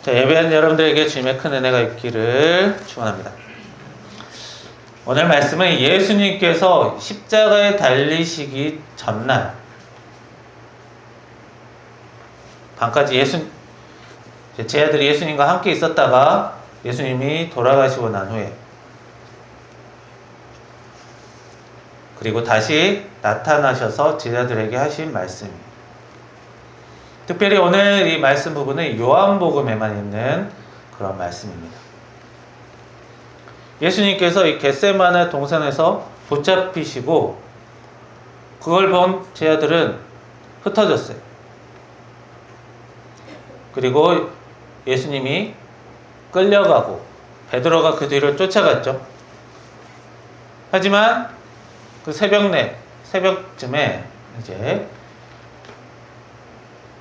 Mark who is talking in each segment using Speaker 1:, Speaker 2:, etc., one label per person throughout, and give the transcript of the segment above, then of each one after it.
Speaker 1: 자, 예배한 여러분들에게 주님의 큰 은혜가 있기를 축원합니다. 오늘 말씀은 예수님께서 십자가에 달리시기 전날 밤까지 제 아들이 예수님과 함께 있었다가 예수님이 돌아가시고 난 후에 그리고 다시 나타나셔서 제자들에게 하신 말씀입니다. 특별히 오늘 이 말씀 부분은 요한복음에만 있는 그런 말씀입니다. 예수님께서 이 겟세마네 동산에서 붙잡히시고 그걸 본 제자들은 흩어졌어요. 그리고 예수님이 끌려가고 베드로가 그 뒤를 쫓아갔죠. 하지만 그 새벽쯤에 이제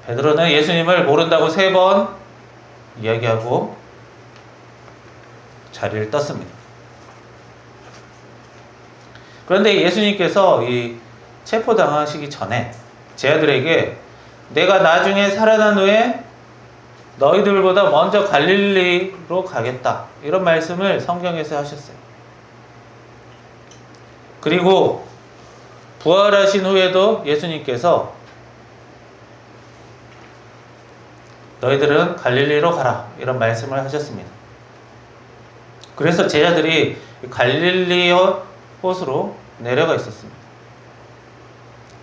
Speaker 1: 베드로는 예수님을 모른다고 3번 이야기하고 자리를 떴습니다. 그런데 예수님께서 이 체포당하시기 전에 제자들에게 내가 나중에 살아난 후에 너희들보다 먼저 갈릴리로 가겠다, 이런 말씀을 성경에서 하셨어요. 그리고 부활하신 후에도 예수님께서 너희들은 갈릴리로 가라, 이런 말씀을 하셨습니다. 그래서 제자들이 갈릴리 호수로 내려가 있었습니다.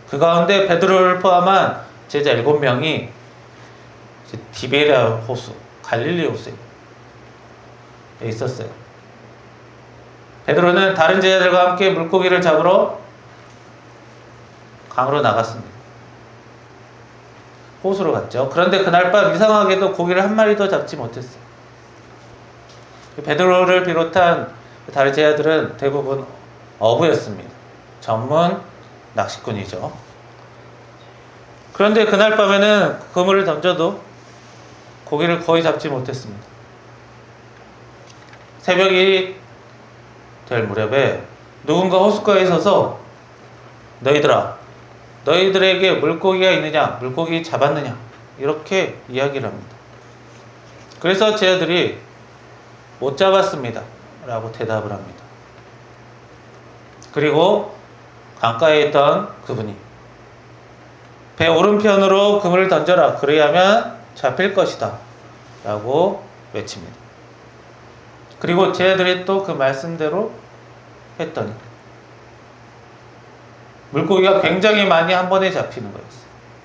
Speaker 1: 그 가운데 베드로를 포함한 제자 7명이 디베랴 호수, 갈릴리 호수에 있었어요. 베드로는 다른 제자들과 함께 물고기를 잡으러 강으로 나갔습니다. 호수로 갔죠. 그런데 그날 밤 이상하게도 고기를 한 마리도 잡지 못했어요. 베드로를 비롯한 다른 제자들은 대부분 어부였습니다. 전문 낚시꾼이죠. 그런데 그날 밤에는 그물을 던져도 고기를 거의 잡지 못했습니다. 새벽이 될 무렵에 누군가 호숫가에 서서 너희들아, 너희들에게 물고기가 있느냐, 물고기 잡았느냐, 이렇게 이야기를 합니다. 그래서 제자들이 못 잡았습니다 라고 대답을 합니다. 그리고 강가에 있던 그분이 배 오른편으로 그물을 던져라, 그래야만 잡힐 것이다 라고 외칩니다. 그리고 제자들이 또 그 말씀대로 했더니 물고기가 굉장히 많이 한 번에 잡히는 거였어요.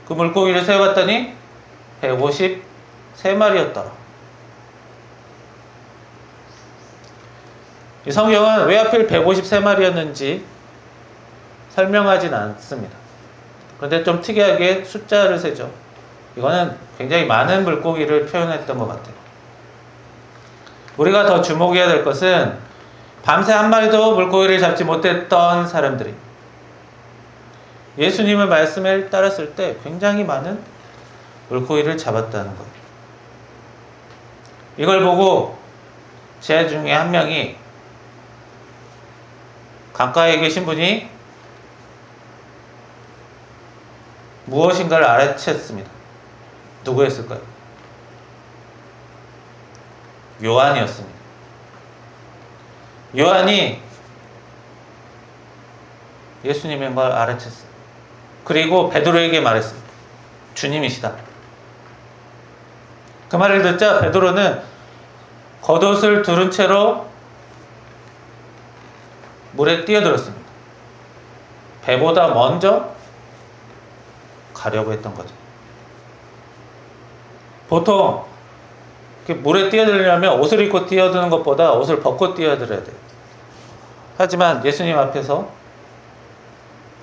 Speaker 1: 그 물고기를 세어봤더니 153마리였더라. 이 성경은 왜 하필 153마리였는지 설명하진 않습니다. 그런데 좀 특이하게 숫자를 세죠. 이거는 굉장히 많은 물고기를 표현했던 것 같아요. 우리가 더 주목해야 될 것은 밤새 한 마리도 물고기를 잡지 못했던 사람들이 예수님의 말씀을 따랐을 때 굉장히 많은 물고기를 잡았다는 거예요. 이걸 보고 제자 중에 한 명이, 강가에 계신 분이 무엇인가를 알아챘습니다. 누구였을까요? 요한이었습니다. 요한이 예수님의 걸 알아챘어요. 그리고 베드로에게 말했습니다. 주님이시다. 그 말을 듣자 베드로는 겉옷을 두른 채로 물에 뛰어들었습니다. 배보다 먼저 가려고 했던 거죠. 보통 물에 뛰어들려면 옷을 입고 뛰어드는 것보다 옷을 벗고 뛰어들어야 돼요. 하지만 예수님 앞에서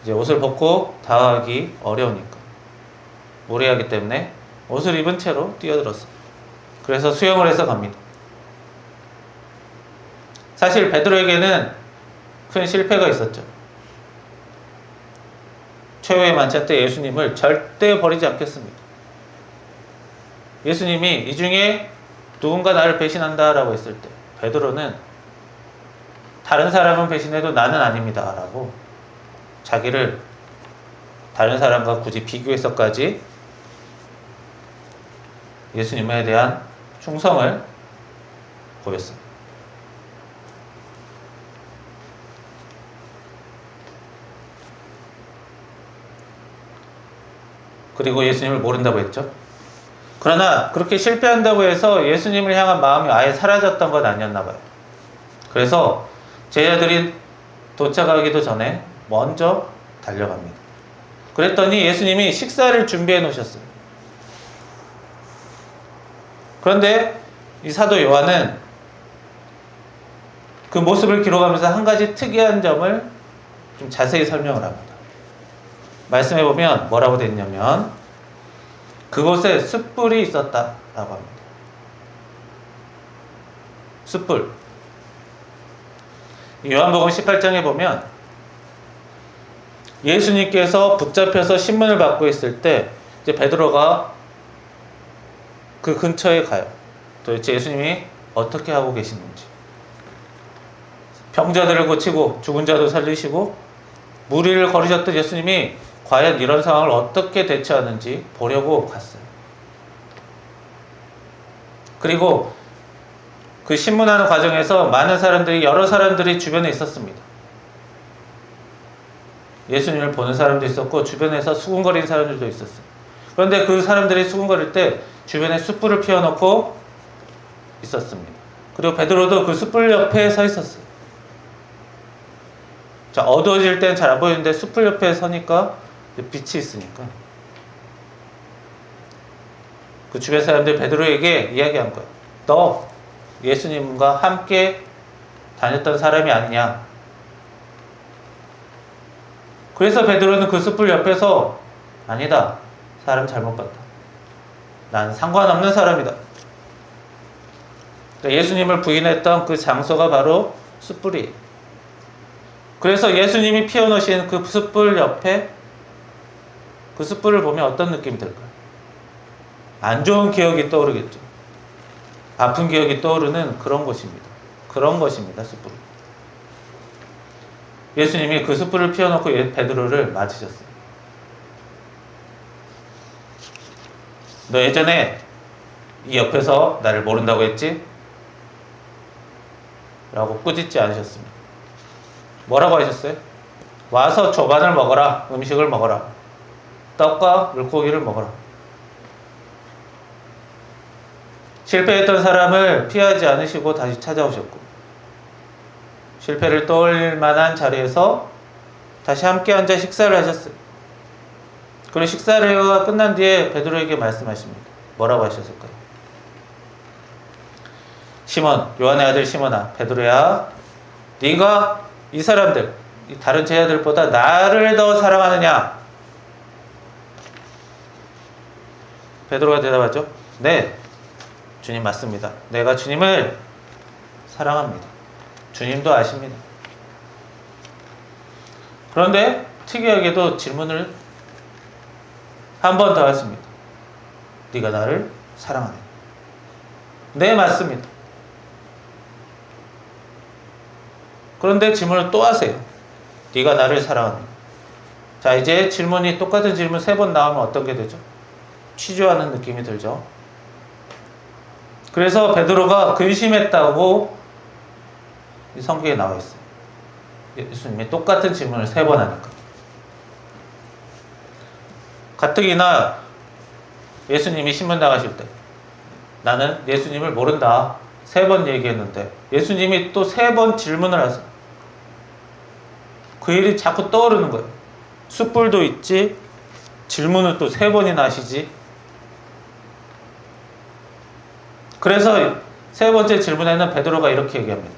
Speaker 1: 이제 옷을 벗고 다가가기 어려우니까 무례하기 때문에 옷을 입은 채로 뛰어들었어요. 그래서 수영을 해서 갑니다. 사실 베드로에게는 큰 실패가 있었죠. 최후의 만찬 때 예수님을 절대 버리지 않겠습니다. 예수님이 이 중에 누군가 나를 배신한다 라고 했을 때 베드로는 다른 사람은 배신해도 나는 아닙니다 라고 자기를 다른 사람과 굳이 비교해서까지 예수님에 대한 충성을 보였습니다. 그리고 예수님을 모른다고 했죠. 그러나 그렇게 실패한다고 해서 예수님을 향한 마음이 아예 사라졌던 건 아니었나 봐요. 그래서 제자들이 도착하기도 전에 먼저 달려갑니다. 그랬더니 예수님이 식사를 준비해 놓으셨어요. 그런데 이 사도 요한은 그 모습을 기록하면서 한 가지 특이한 점을 좀 자세히 설명을 합니다. 말씀해 보면 뭐라고 되어 있냐면 그곳에 숯불이 있었다라고 합니다. 숯불. 요한복음 18장에 보면 예수님께서 붙잡혀서 신문을 받고 있을 때 이제 베드로가 그 근처에 가요. 도대체 예수님이 어떻게 하고 계시는지. 병자들을 고치고 죽은 자도 살리시고 무리를 거르셨던 예수님이 과연 이런 상황을 어떻게 대처하는지 보려고 갔어요. 그리고 그 신문하는 과정에서 많은 사람들이, 여러 사람들이 주변에 있었습니다. 예수님을 보는 사람도 있었고 주변에서 수군거리는 사람들도 있었어요. 그런데 그 사람들이 수군거릴 때 주변에 숯불을 피워놓고 있었습니다. 그리고 베드로도 그 숯불 옆에 서 있었어요. 자, 어두워질 때는 잘 안 보이는데 숯불 옆에 서니까 빛이 있으니까 그 주변 사람들이 베드로에게 이야기한 거예요. 너 예수님과 함께 다녔던 사람이 아니냐. 그래서 베드로는 그 숯불 옆에서 아니다. 사람 잘못 봤다. 난 상관없는 사람이다. 그러니까 예수님을 부인했던 그 장소가 바로 숯불이에요. 그래서 예수님이 피워놓으신 그 숯불 옆에 그 숯불을 보면 어떤 느낌이 들까요? 안 좋은 기억이 떠오르겠죠. 아픈 기억이 떠오르는 그런 곳입니다. 그런 것입니다. 숯불. 예수님이 그 숯불을 피워놓고 베드로를 맞으셨어요. 너 예전에 이 옆에서 나를 모른다고 했지? 라고 꾸짖지 않으셨습니다. 뭐라고 하셨어요? 와서 조반을 먹어라. 음식을 먹어라. 떡과 물고기를 먹어라. 실패했던 사람을 피하지 않으시고 다시 찾아오셨고 실패를 떠올릴 만한 자리에서 다시 함께 앉아 식사를 하셨어요. 그리고 식사가 끝난 뒤에 베드로에게 말씀하십니다. 뭐라고 하셨을까요? 시몬, 요한의 아들 시몬아, 베드로야, 네가 이 사람들, 다른 제자들보다 나를 더 사랑하느냐? 베드로가 대답하죠. 네, 주님 맞습니다. 내가 주님을 사랑합니다. 주님도 아십니다. 그런데 특이하게도 질문을 한 번 더 하십니다. 네가 나를 사랑하느냐? 네, 맞습니다. 그런데 질문을 또 하세요. 네가 나를 사랑하느냐? 자, 이제 질문이 똑같은 질문 3번 나오면 어떤 게 되죠? 취조하는 느낌이 들죠. 그래서 베드로가 근심했다고 이 성경에 나와 있어요. 예수님이 똑같은 질문을 3번 하니까. 가뜩이나 예수님이 신문 나가실 때 나는 예수님을 모른다 3번 얘기했는데 예수님이 또 3번 질문을 하세요. 그 일이 자꾸 떠오르는 거예요. 숯불도 있지, 질문을 또 3번이나 하시지. 그래서 3번째 질문에는 베드로가 이렇게 얘기합니다.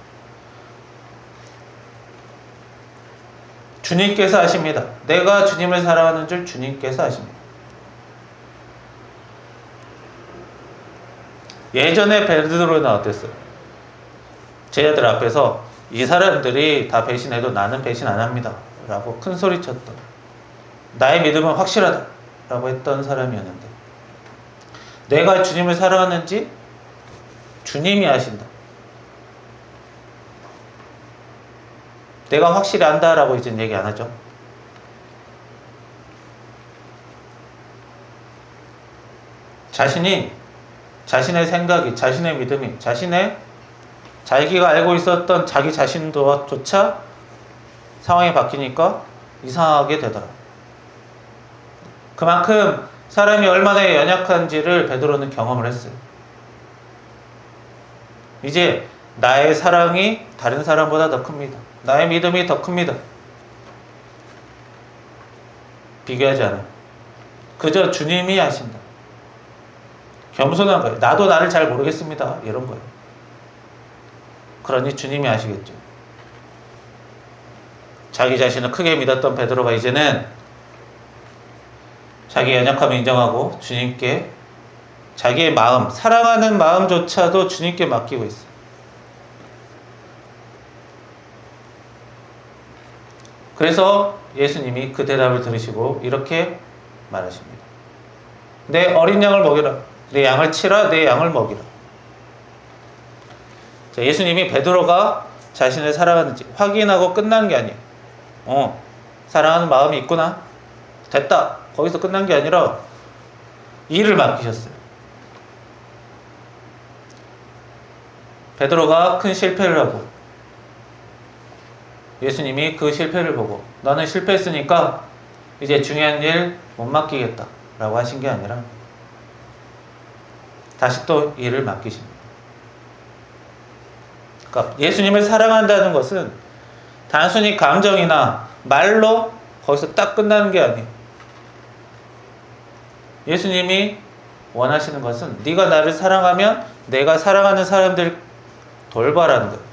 Speaker 1: 주님께서 아십니다. 내가 주님을 사랑하는 줄 주님께서 아십니다. 예전에 베드로는 어땠어요? 제자들 앞에서 이 사람들이 다 배신해도 나는 배신 안 합니다 라고 큰 소리 쳤던, 나의 믿음은 확실하다 라고 했던 사람이었는데 내가 주님을 사랑하는지 주님이 아신다. 내가 확실히 안다라고 이제 얘기 안 하죠. 자신이 자신의 생각이, 자신의 믿음이, 자기가 알고 있었던 자기 자신도조차 상황이 바뀌니까 이상하게 되더라. 그만큼 사람이 얼마나 연약한지를 베드로는 경험을 했어요. 이제 나의 사랑이 다른 사람보다 더 큽니다. 나의 믿음이 더 큽니다. 비교하지 않아요. 그저 주님이 아신다. 겸손한 거예요. 나도 나를 잘 모르겠습니다. 이런 거예요. 그러니 주님이 아시겠죠. 자기 자신을 크게 믿었던 베드로가 이제는 자기 연약함을 인정하고 주님께 자기의 마음, 사랑하는 마음조차도 주님께 맡기고 있어요. 그래서 예수님이 그 대답을 들으시고 이렇게 말하십니다. 내 어린 양을 먹이라. 내 양을 치라. 내 양을 먹이라. 자, 예수님이 베드로가 자신을 사랑하는지 확인하고 끝난 게 아니에요. 사랑하는 마음이 있구나. 됐다. 거기서 끝난 게 아니라 일을 맡기셨어요. 베드로가 큰 실패를 하고 예수님이 그 실패를 보고 너는 실패했으니까 이제 중요한 일 못 맡기겠다 라고 하신 게 아니라 다시 또 일을 맡기십니다. 그러니까 예수님을 사랑한다는 것은 단순히 감정이나 말로 거기서 딱 끝나는 게 아니에요. 예수님이 원하시는 것은 네가 나를 사랑하면 내가 사랑하는 사람들 돌봐라는 거예요.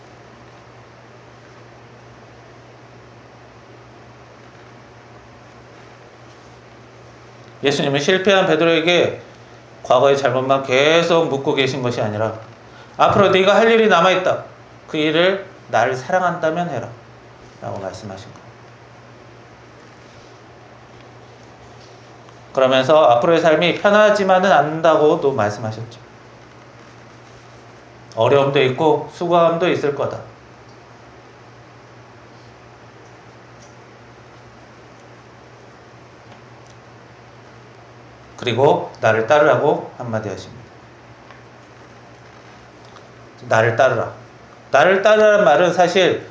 Speaker 1: 예수님은 실패한 베드로에게 과거의 잘못만 계속 묻고 계신 것이 아니라 앞으로 네가 할 일이 남아있다. 그 일을 나를 사랑한다면 해라 라고 말씀하신 거예요. 그러면서 앞으로의 삶이 편하지만은 않는다고도 말씀하셨죠. 어려움도 있고 수고함도 있을 거다. 그리고 나를 따르라고 한마디 하십니다. 나를 따르라. 나를 따르라는 말은 사실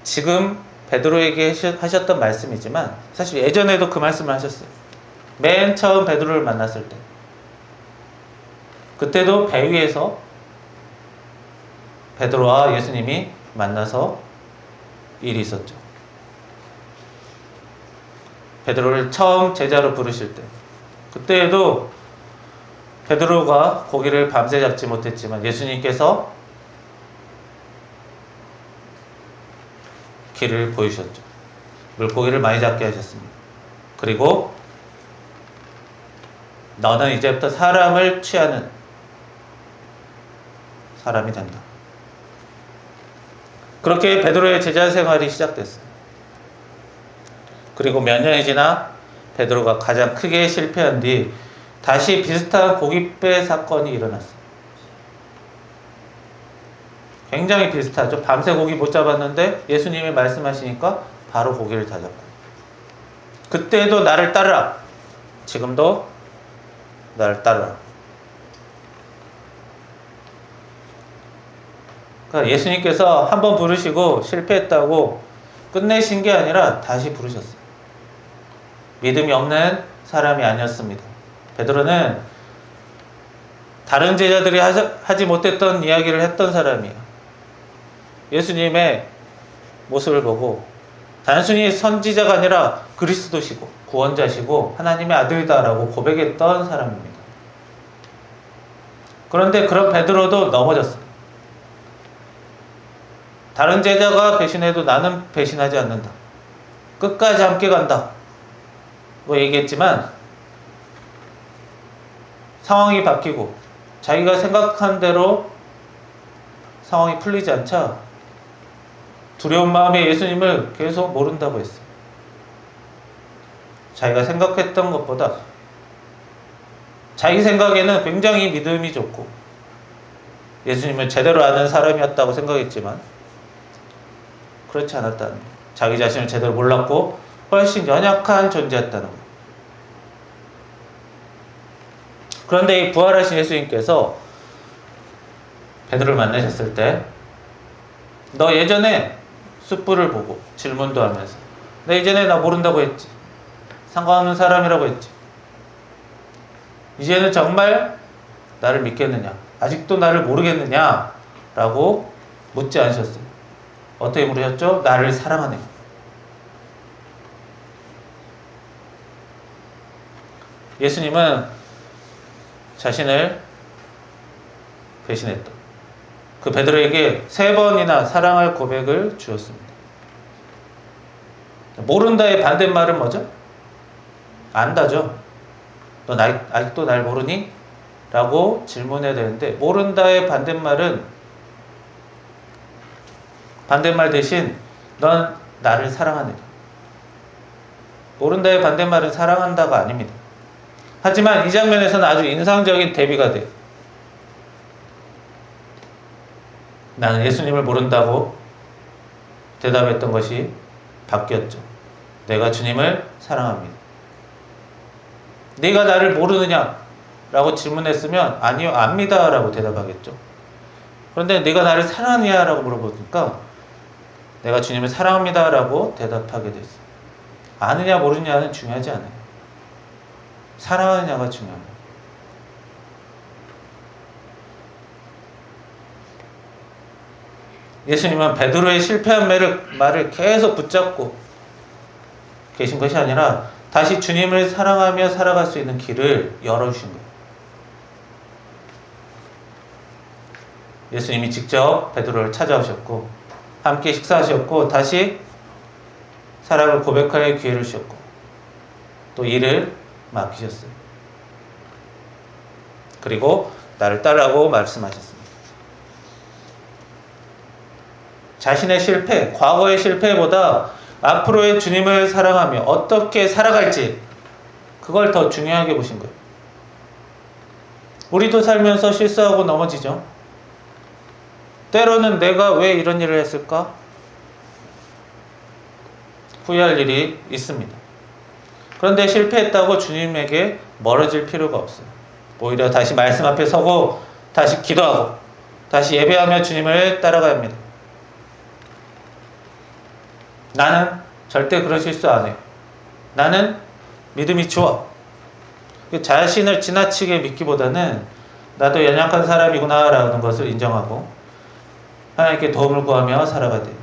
Speaker 1: 지금 베드로에게 하셨던 말씀이지만 사실 예전에도 그 말씀을 하셨어요. 맨 처음 베드로를 만났을 때. 그때도 배 위에서 베드로와 예수님이 만나서 일이 있었죠. 베드로를 처음 제자로 부르실 때 그때에도 베드로가 고기를 밤새 잡지 못했지만 예수님께서 길을 보이셨죠. 물고기를 많이 잡게 하셨습니다. 그리고 너는 이제부터 사람을 취하는 사람이 된다. 그렇게 베드로의 제자 생활이 시작됐어요. 그리고 몇 년이 지나 베드로가 가장 크게 실패한 뒤 다시 비슷한 고깃배 사건이 일어났어요. 굉장히 비슷하죠. 밤새 고기 못 잡았는데 예수님이 말씀하시니까 바로 고기를 다 잡고. 그때도 나를 따르라. 지금도 나를 따르라. 그러니까 예수님께서 한번 부르시고 실패했다고 끝내신 게 아니라 다시 부르셨어요. 믿음이 없는 사람이 아니었습니다. 베드로는 다른 제자들이 하지 못했던 이야기를 했던 사람이에요. 예수님의 모습을 보고 단순히 선지자가 아니라 그리스도시고 구원자시고 하나님의 아들이다라고 고백했던 사람입니다. 그런데 그런 베드로도 넘어졌어요. 다른 제자가 배신해도 나는 배신하지 않는다. 끝까지 함께 간다. 뭐 얘기했지만 상황이 바뀌고 자기가 생각한 대로 상황이 풀리지 않자 두려운 마음에 예수님을 계속 모른다고 했어요. 자기가 생각했던 것보다 자기 생각에는 굉장히 믿음이 좋고 예수님을 제대로 아는 사람이었다고 생각했지만 그렇지 않았다는 거예요. 자기 자신을 제대로 몰랐고 훨씬 연약한 존재였다는 거예요. 그런데 이 부활하신 예수님께서 베드로를 만나셨을 때 너 예전에 숯불을 보고 질문도 하면서 너 예전에 나 모른다고 했지. 상관없는 사람이라고 했지. 이제는 정말 나를 믿겠느냐? 아직도 나를 모르겠느냐? 라고 묻지 않으셨어요. 어떻게 물으셨죠? 나를 사랑하네. 예수님은 자신을 배신했던 그 베드로에게 3번이나 사랑할 고백을 주었습니다. 모른다의 반대말은 뭐죠? 안다죠. 너 아직도 날 모르니? 라고 질문해야 되는데 모른다의 반대말 대신 넌 나를 사랑하느냐. 모른다의 반대말은 사랑한다가 아닙니다. 하지만 이 장면에서는 아주 인상적인 대비가 돼요. 나는 예수님을 모른다고 대답했던 것이 바뀌었죠. 내가 주님을 사랑합니다. 네가 나를 모르느냐? 라고 질문했으면 아니요, 압니다 라고 대답하겠죠. 그런데 네가 나를 사랑하느냐? 라고 물어보니까 내가 주님을 사랑합니다 라고 대답하게 됐어요. 아느냐 모르느냐는 중요하지 않아요. 사랑하느냐가 중요합니다. 예수님은 베드로의 실패한 말을 계속 붙잡고 계신 것이 아니라 다시 주님을 사랑하며 살아갈 수 있는 길을 열어주신 거예요. 예수님이 직접 베드로를 찾아오셨고 함께 식사하셨고 다시 사랑을 고백할 기회를 주셨고 또 일을 맡기셨어요. 그리고 나를 따르라고 말씀하셨습니다. 자신의 실패, 과거의 실패보다 앞으로의 주님을 사랑하며 어떻게 살아갈지 그걸 더 중요하게 보신 거예요. 우리도 살면서 실수하고 넘어지죠. 때로는 내가 왜 이런 일을 했을까? 후회할 일이 있습니다. 그런데 실패했다고 주님에게 멀어질 필요가 없어요. 오히려 다시 말씀 앞에 서고 다시 기도하고 다시 예배하며 주님을 따라가야 합니다. 나는 절대 그런 실수 안 해요. 나는 믿음이 좋아. 자신을 지나치게 믿기보다는 나도 연약한 사람이구나 라는 것을 인정하고 하나님께 도움을 구하며 살아가야 돼요.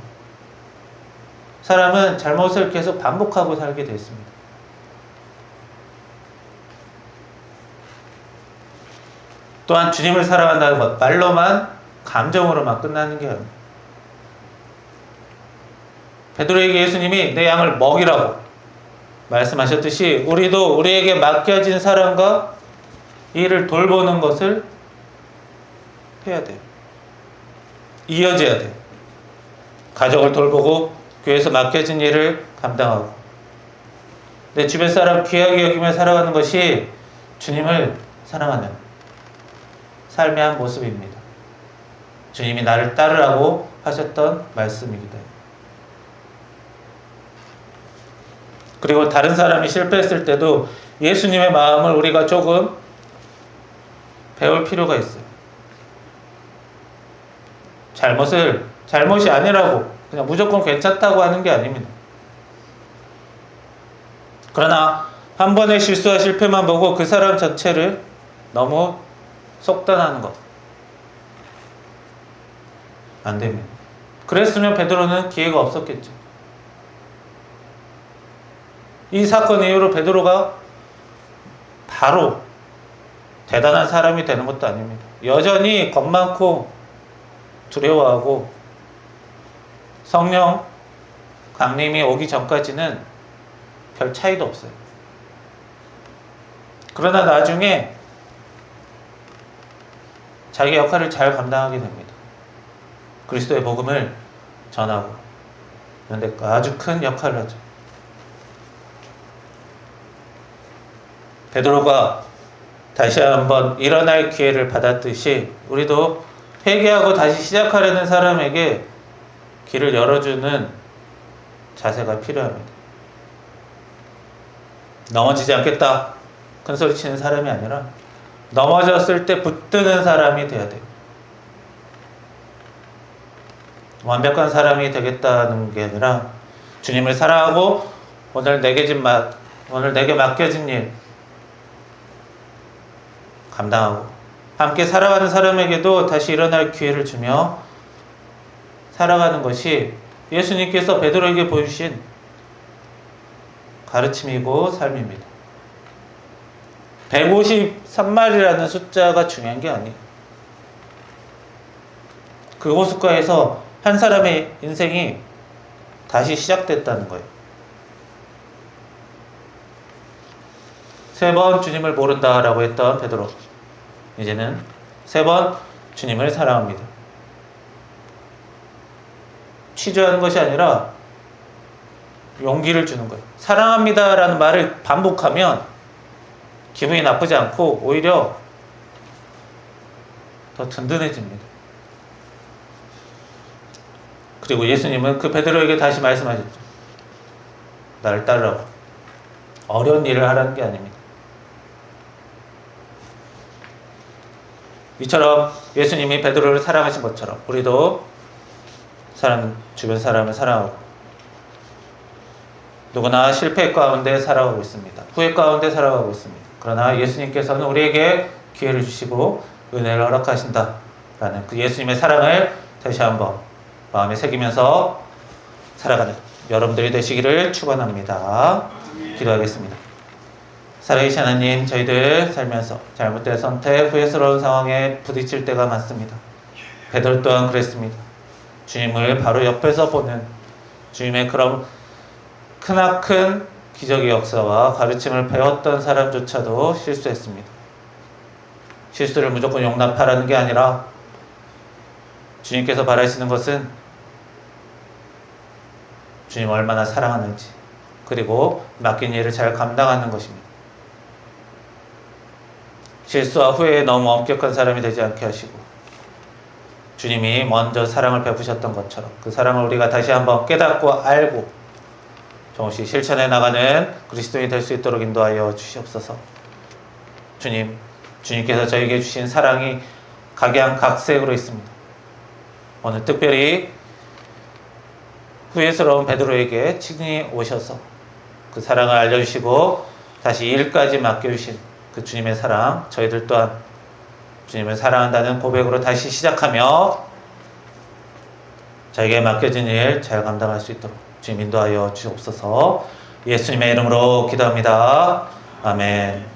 Speaker 1: 사람은 잘못을 계속 반복하고 살게 되어 있습니다. 또한 주님을 사랑한다는 것, 말로만 감정으로만 끝나는 게 아닙니다. 베드로에게 예수님이 내 양을 먹이라고 말씀하셨듯이 우리도 우리에게 맡겨진 사람과 이를 돌보는 것을 해야 돼요. 이어져야 돼요. 가족을 돌보고 교회에서 맡겨진 일을 감당하고 내 주변 사람 귀하게 여기며 살아가는 것이 주님을 사랑하는 삶의 한 모습입니다. 주님이 나를 따르라고 하셨던 말씀이기도 해요. 그리고 다른 사람이 실패했을 때도 예수님의 마음을 우리가 조금 배울 필요가 있어요. 잘못이 아니라고 그냥 무조건 괜찮다고 하는 게 아닙니다. 그러나 한 번의 실수와 실패만 보고 그 사람 전체를 너무 속단하는 것 안 됩니다. 그랬으면 베드로는 기회가 없었겠죠. 이 사건 이후로 베드로가 바로 대단한 사람이 되는 것도 아닙니다. 여전히 겁 많고 두려워하고 성령 강림이 오기 전까지는 별 차이도 없어요. 그러나 나중에 자기 역할을 잘 감당하게 됩니다. 그리스도의 복음을 전하고 그런데 아주 큰 역할을 하죠. 베드로가 다시 한번 일어날 기회를 받았듯이 우리도 회개하고 다시 시작하려는 사람에게 길을 열어주는 자세가 필요합니다. 넘어지지 않겠다 큰소리 치는 사람이 아니라 넘어졌을 때 붙드는 사람이 돼야 돼요. 완벽한 사람이 되겠다는 게 아니라 주님을 사랑하고 오늘 내게 맡겨진 일 감당하고 함께 살아가는 사람에게도 다시 일어날 기회를 주며 살아가는 것이 예수님께서 베드로에게 보여주신 가르침이고 삶입니다. 153마리라는 숫자가 중요한 게 아니에요. 그 호숫가에서 한 사람의 인생이 다시 시작됐다는 거예요. 3번 주님을 모른다라고 했던 베드로, 이제는 3번 주님을 사랑합니다. 취조하는 것이 아니라 용기를 주는 거예요. 사랑합니다라는 말을 반복하면 기분이 나쁘지 않고 오히려 더 든든해집니다. 그리고 예수님은 그 베드로에게 다시 말씀하셨죠. 나를 따르라고. 어려운 일을 하라는 게 아닙니다. 이처럼 예수님이 베드로를 사랑하신 것처럼 우리도 주변 사람을 사랑하고, 누구나 실패 가운데 살아가고 있습니다. 후회 가운데 살아가고 있습니다. 그러나 예수님께서는 우리에게 기회를 주시고 은혜를 허락하신다라는 그 예수님의 사랑을 다시 한번 마음에 새기면서 살아가는 여러분들이 되시기를 축원합니다. 기도하겠습니다. 살아계신 하나님, 저희들 살면서 잘못된 선택, 후회스러운 상황에 부딪힐 때가 많습니다. 베드로 또한 그랬습니다. 주님을 바로 옆에서 보는 주님의 그런 크나큰 기적의 역사와 가르침을 배웠던 사람조차도 실수했습니다. 실수를 무조건 용납하라는 게 아니라 주님께서 바라시는 것은 주님 얼마나 사랑하는지, 그리고 맡긴 일을 잘 감당하는 것입니다. 실수와 후회에 너무 엄격한 사람이 되지 않게 하시고, 주님이 먼저 사랑을 베푸셨던 것처럼 그 사랑을 우리가 다시 한번 깨닫고 알고 조금씩 실천해 나가는 그리스도인이 될 수 있도록 인도하여 주시옵소서. 주님께서 저에게 주신 사랑이 각양각색으로 있습니다. 오늘 특별히 후회스러운 베드로에게 친히 오셔서 그 사랑을 알려주시고 다시 일까지 맡겨주신 그 주님의 사랑, 저희들 또한 주님을 사랑한다는 고백으로 다시 시작하며 저에게 맡겨진 일 잘 감당할 수 있도록 주님 인도하여 주옵소서. 예수님의 이름으로 기도합니다. 아멘.